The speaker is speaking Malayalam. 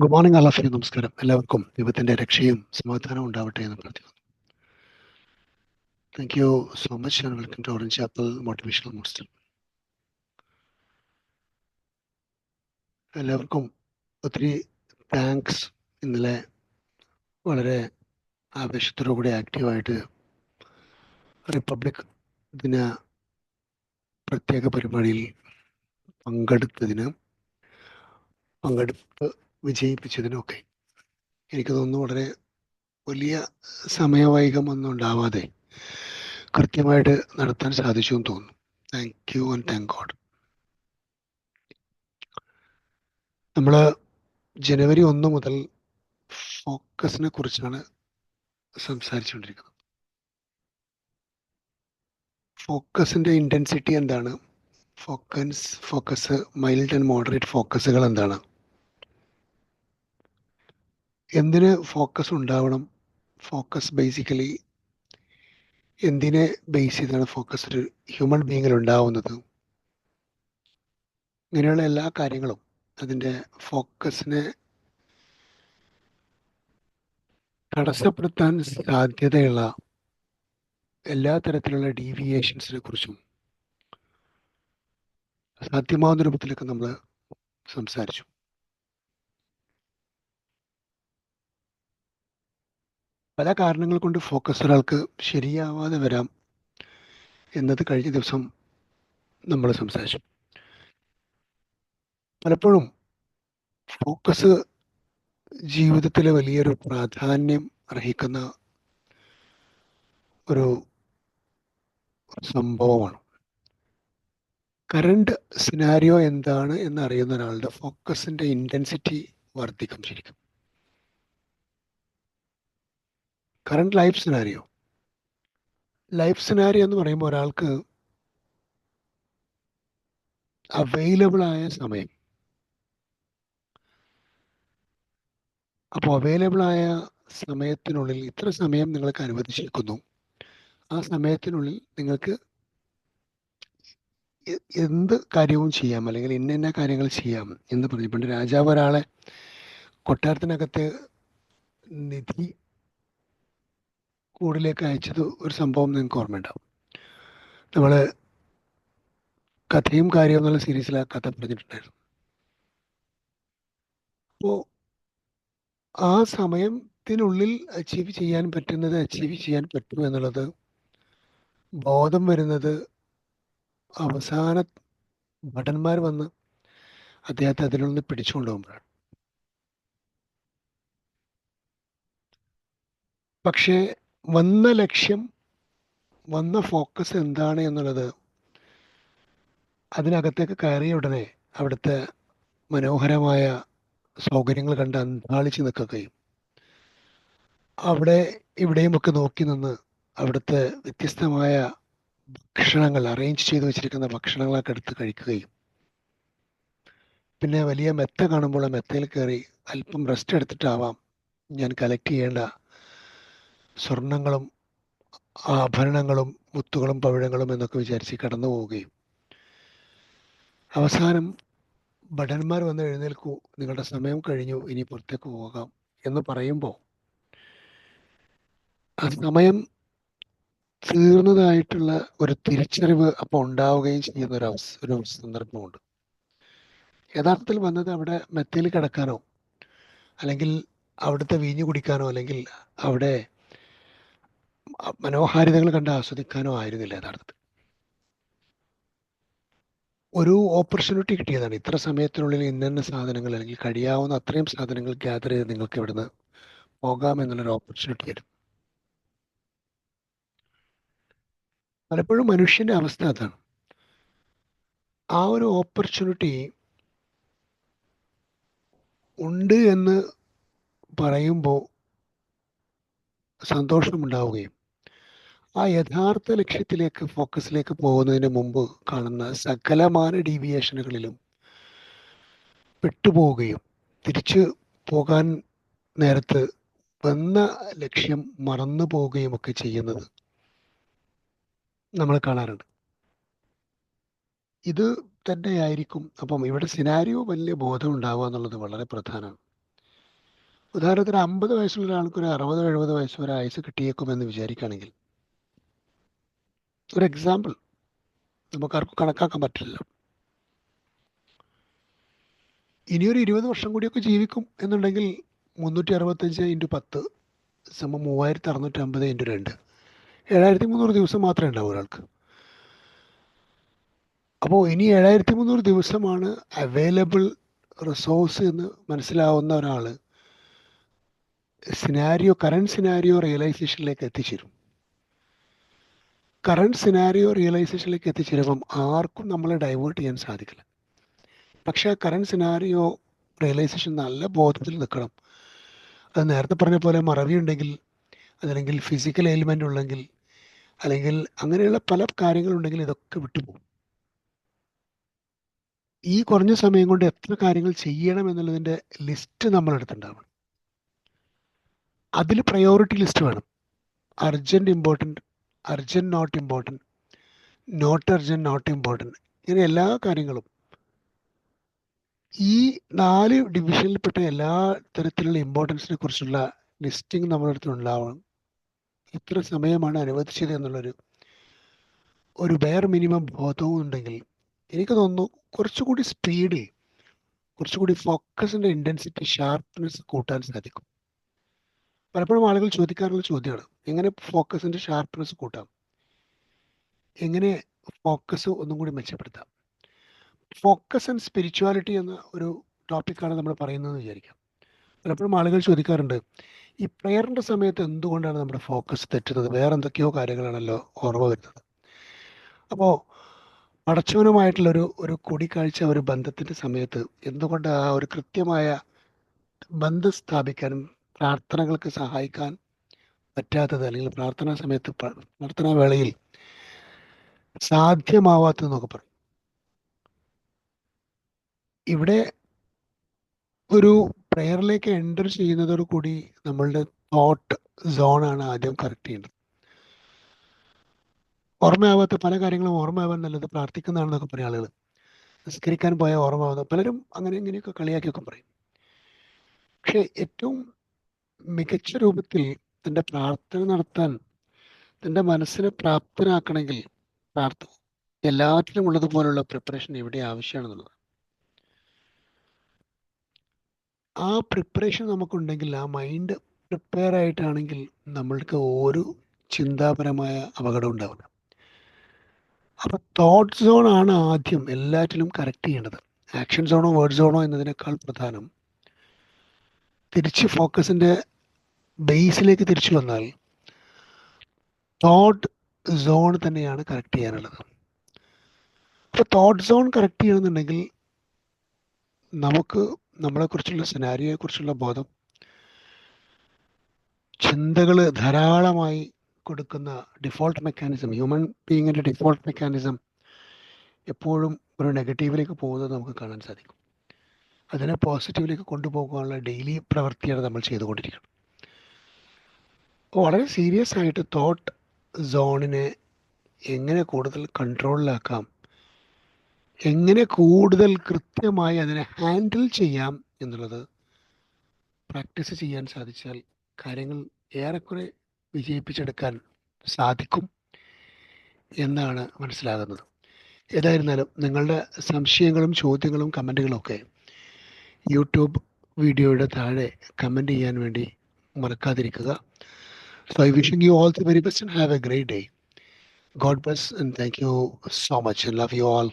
Good morning all of you. നമസ്കാരം. എല്ലാവർക്കും ദൈവത്തിൻ്റെ രക്ഷയും സമാധാനവും ഉണ്ടാവട്ടെ എന്ന് പ്രാർത്ഥിക്കുന്നു. Thank you so much and welcome to orange apple motivational monster. എല്ലാവർക്കും ഒത്തിരി താങ്ക്സ്. ഇന്നലെ വളരെ ആവേശത്തോടുകൂടി ആക്റ്റീവായിട്ട് റിപ്പബ്ലിക് ദിന പ്രത്യേക പരിപാടിയിൽ പങ്കെടുപ്പ് വിജയിപ്പിച്ചതിനൊക്കെ എനിക്ക് തോന്നുന്നു വളരെ വലിയ സമയവൈകമൊന്നും ഉണ്ടാവാതെ കൃത്യമായിട്ട് നടത്താൻ സാധിച്ചു എന്ന് തോന്നുന്നു. Thank you and thank God. നമ്മൾ ജനുവരി 1 മുതൽ ഫോക്കസിനെ കുറിച്ചാണ് സംസാരിച്ചുകൊണ്ടിരിക്കുന്നത്. ഫോക്കസിൻ്റെ ഇൻറ്റൻസിറ്റി എന്താണ്, ഫോക്കസ് മൈൽഡ് ആൻഡ് മോഡറേറ്റ് ഫോക്കസുകൾ എന്താണ്, എന്തിന് ഫോക്കസ് ഉണ്ടാവണം, ഫോക്കസ് ബേസിക്കലി എന്തിനെ ബേസ് ചെയ്താണ് ഫോക്കസ് ഒരു ഹ്യൂമൻ ബീങ്ങിൽ ഉണ്ടാവുന്നത്, ഇങ്ങനെയുള്ള എല്ലാ കാര്യങ്ങളും അതിൻ്റെ ഫോക്കസിനെ തടസ്സപ്പെടുത്താൻ സാധ്യതയുള്ള എല്ലാ തരത്തിലുള്ള ഡീവിയേഷൻസിനെ കുറിച്ചും സാധ്യമാവുന്ന രൂപത്തിലൊക്കെ നമ്മൾ സംസാരിച്ചു. പല കാരണങ്ങൾ കൊണ്ട് ഫോക്കസ് ഒരാൾക്ക് ശരിയാവാതെ വരാം എന്നത് കഴിഞ്ഞ ദിവസം നമ്മൾ സംസാരിച്ചു. പലപ്പോഴും ഫോക്കസ് ജീവിതത്തിലെ വലിയൊരു പ്രാധാന്യം അർഹിക്കുന്ന ഒരു സംഭവമാണ്. കറണ്ട് സിനാരിയോ എന്താണ് എന്നറിയുന്ന ഒരാളുടെ ഫോക്കസിൻ്റെ ഇൻറ്റൻസിറ്റി വർദ്ധിക്കും. ശരിക്കും കറണ്ട് ലൈഫ് സിനാരിയോ എന്ന് പറയുമ്പോൾ ഒരാൾക്ക് അവൈലബിളായ സമയം, അപ്പോൾ അവൈലബിളായ സമയത്തിനുള്ളിൽ ഇത്ര സമയം നിങ്ങൾക്ക് അനുവദിച്ചിരിക്കുന്നു, ആ സമയത്തിനുള്ളിൽ നിങ്ങൾക്ക് എന്ത് കാര്യവും ചെയ്യാം, അല്ലെങ്കിൽ ഇന്ന കാര്യങ്ങൾ ചെയ്യാം എന്ന് പറഞ്ഞു. പണ്ട് രാജാവ് ഒരാളെ കൊട്ടാരത്തിനകത്ത് നിധി കൂടിലേക്ക് അയച്ചത് ഒരു സംഭവം നിങ്ങൾക്ക് ഓർമ്മയുണ്ടാവും. നമ്മൾ കഥയും കാര്യവും എന്നുള്ള സീരീസിൽ ആ കഥ പറഞ്ഞിട്ടുണ്ടായിരുന്നു. അപ്പോൾ ആ സമയത്തിനുള്ളിൽ അച്ചീവ് ചെയ്യാൻ പറ്റും എന്നുള്ളത് ബോധം വരുന്നത് അവസാന ഭടന്മാർ വന്ന് അദ്ദേഹത്തെ അതിൽ നിന്ന് പിടിച്ചുകൊണ്ടുപോകുമ്പോഴാണ്. പക്ഷേ വന്ന ഫോക്കസ് എന്താണ് എന്നുള്ളത് അതിനകത്തേക്ക് കയറിയ ഉടനെ അവിടുത്തെ മനോഹരമായ സൗകര്യങ്ങൾ കണ്ട് അന്താളിച്ച് നിൽക്കുകയും അവിടെ ഇവിടെയുമൊക്കെ നോക്കി നിന്ന് അവിടുത്തെ വ്യത്യസ്തമായ ഭക്ഷണങ്ങൾ, അറേഞ്ച് ചെയ്ത് വെച്ചിരിക്കുന്ന ഭക്ഷണങ്ങളൊക്കെ എടുത്ത് കഴിക്കുകയും പിന്നെ വലിയ മെത്ത കാണുമ്പോൾ ആ മെത്തയിൽ കയറി അല്പം റെസ്റ്റ് എടുത്തിട്ടാവാം ഞാൻ കളക്ട് ചെയ്യേണ്ട സ്വർണങ്ങളും ആഭരണങ്ങളും മുത്തുകളും പവിഴങ്ങളും എന്നൊക്കെ വിചാരിച്ച് കടന്നു പോവുകയും അവസാനം ഭടന്മാർ വന്ന് എഴുന്നേൽക്കൂ, നിങ്ങളുടെ സമയം കഴിഞ്ഞു, ഇനി പുറത്തേക്ക് പോകാം എന്ന് പറയുമ്പോൾ ആ സമയം തീർന്നതായിട്ടുള്ള ഒരു തിരിച്ചറിവ് അപ്പോൾ ഉണ്ടാവുകയും ചെയ്യുന്ന ഒരു സന്ദർഭമുണ്ട്. യഥാർത്ഥത്തിൽ വന്നത് അവിടെ മെത്തയിൽ കിടക്കാനോ അല്ലെങ്കിൽ അവിടുത്തെ വീഞ്ഞു കുടിക്കാനോ അല്ലെങ്കിൽ അവിടെ മനോഹാരിതകൾ കണ്ട് ആസ്വദിക്കാനോ ആയിരുന്നില്ല. യഥാർത്ഥത്തിൽ ഒരു ഓപ്പർച്യൂണിറ്റി കിട്ടിയതാണ്. ഇത്ര സമയത്തിനുള്ളിൽ ഇന്ന സാധനങ്ങൾ അല്ലെങ്കിൽ കഴിയാവുന്ന അത്രയും സാധനങ്ങൾ ഗ്യാദർ ചെയ്ത് നിങ്ങൾക്ക് ഇവിടുന്ന് പോകാം എന്നുള്ളൊരു ഓപ്പർച്യൂണിറ്റി ആയിരുന്നു. പലപ്പോഴും മനുഷ്യന്റെ അവസ്ഥ അതാണ്. ആ ഒരു ഓപ്പർച്യൂണിറ്റി ഉണ്ട് എന്ന് പറയുമ്പോൾ സന്തോഷമുണ്ടാവുകയും ആ യഥാർത്ഥ ലക്ഷ്യത്തിലേക്ക്, ഫോക്കസിലേക്ക് പോകുന്നതിന് മുമ്പ് കാണുന്ന സകലമാന ഡീവിയേഷനുകളിലും പെട്ടുപോവുകയും തിരിച്ചു പോകാൻ നേരത്ത് വന്ന ലക്ഷ്യം മറന്നു പോവുകയും ഒക്കെ ചെയ്യുന്നത് നമ്മൾ കാണാറുണ്ട്. ഇത് തന്നെയായിരിക്കും. അപ്പം ഇവിടെ സിനാരിയോ വലിയ ബോധം ഉണ്ടാവുക എന്നുള്ളത് വളരെ പ്രധാനമാണ്. ഉദാഹരണത്തിന് 50 വയസ്സുള്ള ഒരാൾക്ക് ഒരു 60-70 വയസ്സ് വരെ ആയുസ് കിട്ടിയേക്കുമെന്ന് വിചാരിക്കുകയാണെങ്കിൽ, ഒരു എക്സാമ്പിൾ, നമുക്കാർക്കും കണക്കാക്കാൻ പറ്റില്ല. ഇനിയൊരു 20 വർഷം കൂടിയൊക്കെ ജീവിക്കും എന്നുണ്ടെങ്കിൽ 365 ഇൻറ്റു 10 സമം 3650 ഇൻറ്റു 2, 7300 ദിവസം മാത്രമേ ഉണ്ടാവൂ ഒരാൾക്ക്. അപ്പോൾ ഇനി 7300 ദിവസമാണ് അവൈലബിൾ റിസോഴ്സ് എന്ന് മനസ്സിലാവുന്ന ഒരാൾ കറണ്ട് സിനാരിയോ റിയലൈസേഷനിലേക്ക് എത്തിച്ചേരും. കറണ്ട് സിനാരിയോ റിയലൈസേഷനിലേക്ക് എത്തിച്ചേരുമ്പം ആർക്കും നമ്മളെ ഡൈവേർട്ട് ചെയ്യാൻ സാധിക്കില്ല. പക്ഷേ ആ കറണ്ട് സിനാരിയോ റിയലൈസേഷൻ നല്ല ബോധത്തിൽ നിൽക്കണം. അത് നേരത്തെ പറഞ്ഞ പോലെ മറവി ഉണ്ടെങ്കിൽ, അതല്ലെങ്കിൽ ഫിസിക്കൽ എലിമെൻ്റ് ഉണ്ടെങ്കിൽ, അല്ലെങ്കിൽ അങ്ങനെയുള്ള പല കാര്യങ്ങളുണ്ടെങ്കിൽ ഇതൊക്കെ വിട്ടുപോകും. ഈ കുറഞ്ഞ സമയം കൊണ്ട് എത്ര കാര്യങ്ങൾ ചെയ്യണം എന്നുള്ളതിൻ്റെ ലിസ്റ്റ് നമ്മളെടുത്തുണ്ടാവണം. അതിൽ പ്രയോറിറ്റി ലിസ്റ്റ് വേണം. Urgent important, urgent not important, not urgent not important, ഇങ്ങനെ എല്ലാ കാര്യങ്ങളും ഈ 4 ഡിവിഷനിൽപ്പെട്ട എല്ലാ തരത്തിലുള്ള ഇമ്പോർട്ടൻസിനെ കുറിച്ചുള്ള ലിസ്റ്റിംഗ് നമ്മുടെ അടുത്ത് ഉണ്ടാവണം. എത്ര സമയമാണ് അനുവദിച്ചത് എന്നുള്ളൊരു ബെയർ മിനിമം ബോധവും ഉണ്ടെങ്കിൽ എനിക്ക് തോന്നുന്നു കുറച്ചുകൂടി സ്പീഡിൽ, കുറച്ചുകൂടി ഫോക്കസിൻ്റെ ഇൻറ്റൻസിറ്റി, ഷാർപ്പ്നെസ് കൂട്ടാൻ സാധിക്കും. പലപ്പോഴും ആളുകൾ ചോദിക്കാറുള്ള ചോദ്യമാണ്, എങ്ങനെ ഫോക്കസിൻ്റെ ഷാർപ്പ്നെസ് കൂട്ടാം, എങ്ങനെ ഫോക്കസ് ഒന്നും കൂടി മെച്ചപ്പെടുത്താം. ഫോക്കസ് ആൻഡ് സ്പിരിച്വാലിറ്റി എന്ന ഒരു ടോപ്പിക്കാണ് നമ്മൾ പറയുന്നതെന്ന് വിചാരിക്കാം. പലപ്പോഴും ആളുകൾ ചോദിക്കാറുണ്ട്, ഈ പ്രെയറിൻ്റെ സമയത്ത് എന്തുകൊണ്ടാണ് നമ്മുടെ ഫോക്കസ് തെറ്റുന്നത്, വേറെ എന്തൊക്കെയോ കാര്യങ്ങളാണല്ലോ ഓർമ്മ വരുന്നത്. അപ്പോൾ പടച്ചവനുമായിട്ടുള്ളൊരു കൂടിക്കാഴ്ച, ഒരു ബന്ധത്തിൻ്റെ സമയത്ത് എന്തുകൊണ്ട് ആ ഒരു കൃത്യമായ ബന്ധം സ്ഥാപിക്കാനും പ്രാർത്ഥനകൾക്ക് സഹായിക്കാൻ പറ്റാത്തത്, അല്ലെങ്കിൽ പ്രാർത്ഥനാ സമയത്ത് പ്രാർത്ഥനാ വേളയിൽ സാധ്യമാവാത്തതെന്നൊക്കെ പറയും. ഇവിടെ ഒരു പ്രെയറിലേക്ക് എൻ്റർ ചെയ്യുന്നതോടു കൂടി നമ്മളുടെ തോട്ട് സോണാണ് ആദ്യം കറക്റ്റ് ചെയ്യേണ്ടത്. ഓർമ്മയാവാത്ത പല കാര്യങ്ങളും ഓർമ്മയാവാൻ നല്ലത് പ്രാർത്ഥിക്കുന്നതാണെന്നൊക്കെ പറയും ആളുകൾ. നിസ്കരിക്കാൻ പോയാൽ ഓർമ്മയാവുന്ന പലരും അങ്ങനെ ഇങ്ങനെയൊക്കെ കളിയാക്കിയൊക്കെ പറയും. പക്ഷേ ഏറ്റവും മികച്ച രൂപത്തിൽ തൻ്റെ പ്രാർത്ഥന നടത്താൻ തൻ്റെ മനസ്സിനെ പ്രാപ്തനാക്കണമെങ്കിൽ എല്ലാറ്റിലും ഉള്ളതുപോലുള്ള പ്രിപ്പറേഷൻ ഇവിടെ ആവശ്യമാണെന്നുള്ളത്. ആ പ്രിപ്പറേഷൻ നമുക്കുണ്ടെങ്കിൽ, ആ മൈൻഡ് പ്രിപ്പയർ ആയിട്ടാണെങ്കിൽ നമ്മൾക്ക് ഒരു ചിന്താപരമായ അപകടം ഉണ്ടാവില്ല. അപ്പോൾ തോട്ട് സോൺ ആണ് ആദ്യം എല്ലാറ്റിലും കറക്റ്റ് ചെയ്യേണ്ടത്. ആക്ഷൻ സോണോ വേർഡ് സോണോ എന്നതിനേക്കാൾ പ്രധാനം തിരിച്ച് ഫോക്കസിൻ്റെ ബേസിലേക്ക് തിരിച്ചു വന്നാൽ തോട്ട് സോൺ തന്നെയാണ് കറക്റ്റ് ചെയ്യാനുള്ളത്. അപ്പോൾ തോട്ട് സോൺ കറക്റ്റ് ചെയ്യണമെന്നുണ്ടെങ്കിൽ നമുക്ക് നമ്മളെക്കുറിച്ചുള്ള സിനാരിയോയെക്കുറിച്ചുള്ള ബോധം, ചിന്തകൾ ധാരാളമായി കൊടുക്കുന്ന ഡിഫോൾട്ട് മെക്കാനിസം, ഹ്യൂമൻ ബീയിങ്ങിൻ്റെ ഡിഫോൾട്ട് മെക്കാനിസം എപ്പോഴും ഒരു നെഗറ്റീവിലേക്ക് പോകുന്നത് നമുക്ക് കാണാൻ സാധിക്കും. അതിനെ പോസിറ്റീവിലേക്ക് കൊണ്ടുപോകാനുള്ള ഡെയിലി പ്രവൃത്തിയാണ് നമ്മൾ ചെയ്തുകൊണ്ടിരിക്കുന്നത്. വളരെ സീരിയസ് ആയിട്ട് തോട്ട് സോണിനെ എങ്ങനെ കൂടുതൽ കൺട്രോളിലാക്കാം, എങ്ങനെ കൂടുതൽ കൃത്യമായി അതിനെ ഹാൻഡിൽ ചെയ്യാം എന്നുള്ളത് പ്രാക്ടീസ് ചെയ്യാൻ സാധിച്ചാൽ കാര്യങ്ങൾ ഏറെക്കുറെ വിജയിപ്പിച്ചെടുക്കാൻ സാധിക്കും എന്നാണ് മനസ്സിലാകുന്നത്. ഏതായിരുന്നാലും നിങ്ങളുടെ സംശയങ്ങളും ചോദ്യങ്ങളും കമൻറ്റുകളും ഒക്കെ യൂട്യൂബ് വീഡിയോയുടെ താഴെ കമൻറ്റ് ചെയ്യാൻ വേണ്ടി മറക്കാതിരിക്കുക. So I wishing you all the very best and have a great day. God bless and thank you so much and love you all.